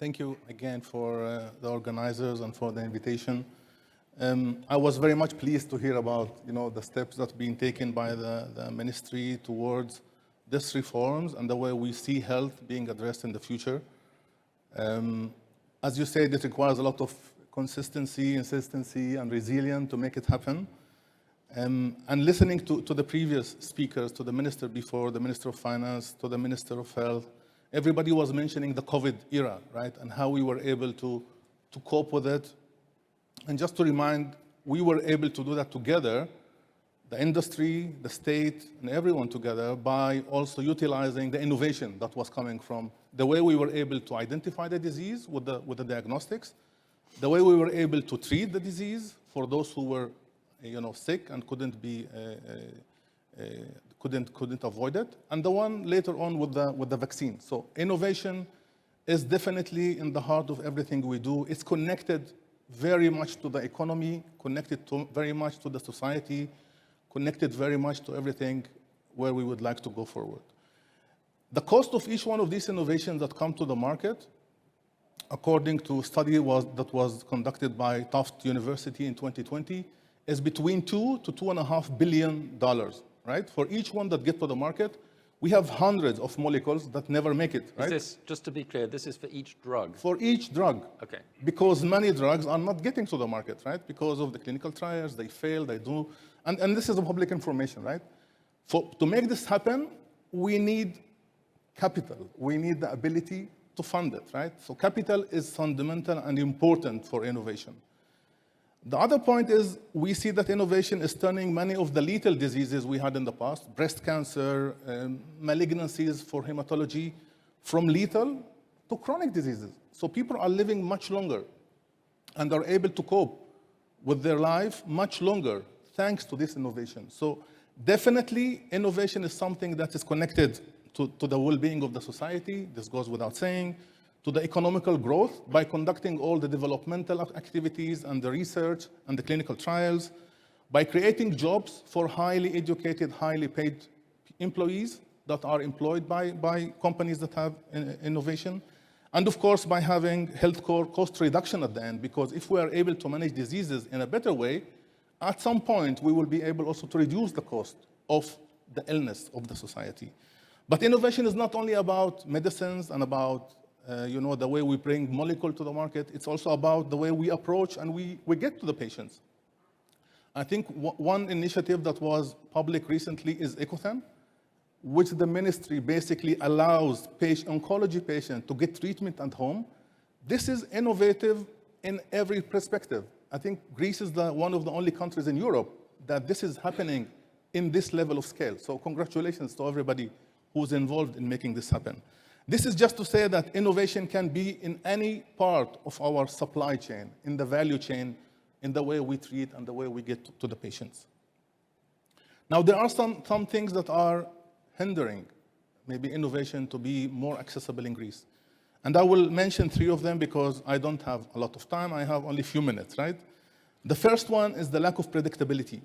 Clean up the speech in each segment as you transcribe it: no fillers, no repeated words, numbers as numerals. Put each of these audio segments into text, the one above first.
Thank you again for the organizers and for the invitation. I was very much pleased to hear about the steps that are being taken by the ministry towards these reforms and the way we see health being addressed in the future. As you said, it requires a lot of consistency, and resilience to make it happen. And listening to the previous speakers, to the minister before, the Minister of Finance, to the Minister of Health, everybody was mentioning the COVID era, right? And how we were able to cope with it. And just to remind, we were able to do that together, the industry, the state, and everyone together, by also utilizing the innovation that was coming from the way we were able to identify the disease with the diagnostics, the way we were able to treat the disease for those who were sick and couldn't avoid it, and the one later on with the vaccine. So innovation is definitely in the heart of everything we do. It's connected very much to the economy, connected very much to the society, connected very much to everything where we would like to go forward. The cost of each one of these innovations that come to the market, according to a study that was conducted by Tufts University in 2020, is between $2 to $2.5 billion, right? For each one that gets to the market, we have hundreds of molecules that never make it, right? Is this, just to be clear, this is for each drug? For each drug. Okay. Because many drugs are not getting to the market, right? Because of the clinical trials, they fail, they do. And this is public information, right? To make this happen, we need capital. We need the ability to fund it, right? So capital is fundamental and important for innovation. The other point is we see that innovation is turning many of the lethal diseases we had in the past, breast cancer, malignancies for hematology, from lethal to chronic diseases. So people are living much longer and are able to cope with their life much longer thanks to this innovation. So definitely innovation is something that is connected to the well-being of the society. This goes without saying. To the economical growth by conducting all the developmental activities and the research and the clinical trials, by creating jobs for highly educated, highly paid employees that are employed by companies that have innovation, and of course by having healthcare cost reduction at the end, because if we are able to manage diseases in a better way, at some point we will be able also to reduce the cost of the illness of the society. But innovation is not only about medicines and about the way we bring molecule to the market. It's also about the way we approach and we get to the patients. I think one initiative that was public recently is EcoThem, which the ministry basically allows oncology patients to get treatment at home. This is innovative in every perspective. I think Greece is one of the only countries in Europe that this is happening in this level of scale. So congratulations to everybody who's involved in making this happen. This is just to say that innovation can be in any part of our supply chain, in the value chain, in the way we treat and the way we get to the patients. Now, there are some things that are hindering maybe innovation to be more accessible in Greece. And I will mention 3 of them because I don't have a lot of time. I have only a few minutes, right? The first one is the lack of predictability.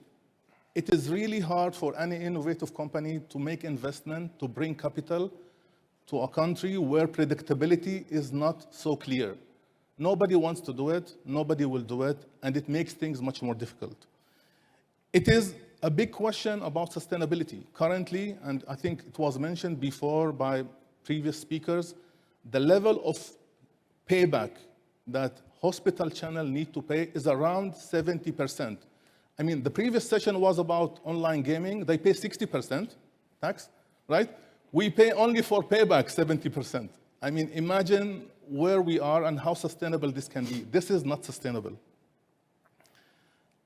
It is really hard for any innovative company to make investment, to bring capital to a country where predictability is not so clear. Nobody wants to do it, nobody will do it, and it makes things much more difficult. It is a big question about sustainability. Currently, and I think it was mentioned before by previous speakers, the level of payback that hospital channel need to pay is around 70%. I mean, the previous session was about online gaming. They pay 60% tax, right? We pay only for payback 70%. I mean, imagine where we are and how sustainable this can be. This is not sustainable.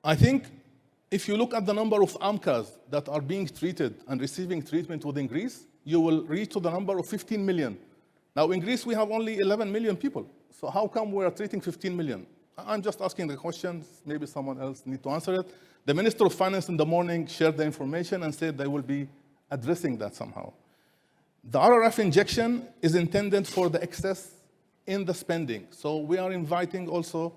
I think if you look at the number of AMCAs that are being treated and receiving treatment within Greece, you will reach to the number of 15 million. Now, in Greece, we have only 11 million people. So how come we are treating 15 million? I'm just asking the questions. Maybe someone else needs to answer it. The Minister of Finance in the morning shared the information and said they will be addressing that somehow. The RRF injection is intended for the excess in the spending. So we are inviting also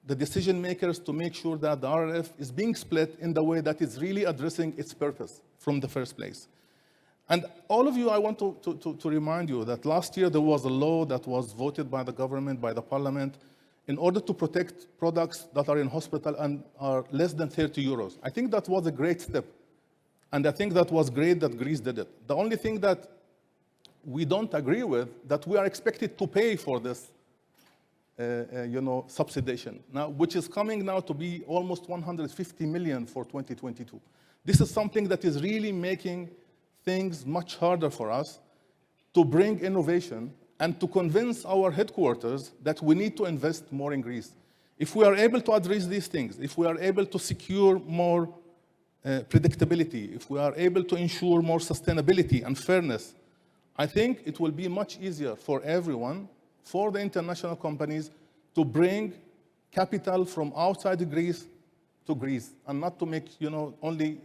the decision makers to make sure that the RRF is being split in the way that is really addressing its purpose from the first place. And all of you, I want to remind you that last year there was a law that was voted by the government, by the parliament, in order to protect products that are in hospital and are less than 30 euros. I think that was a great step. And I think that was great that Greece did it. The only thing that we don't agree with, that we are expected to pay for this subsidization, now, which is coming now to be almost 150 million for 2022. This is something that is really making things much harder for us to bring innovation and to convince our headquarters that we need to invest more in Greece. If we are able to address these things, if we are able to secure more predictability, if we are able to ensure more sustainability and fairness, I think it will be much easier for everyone, for the international companies, to bring capital from outside Greece to Greece, and not to make only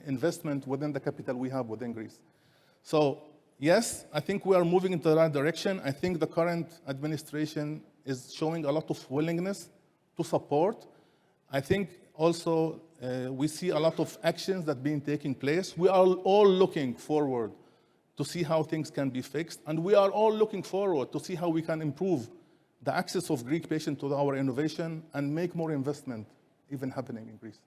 investment within the capital we have within Greece. So yes, I think we are moving into the right direction. I think the current administration is showing a lot of willingness to support. I think also we see a lot of actions that are being taking place. We are all looking forward to see how things can be fixed, and we are all looking forward to see how we can improve the access of Greek patients to our innovation and make more investment even happening in Greece.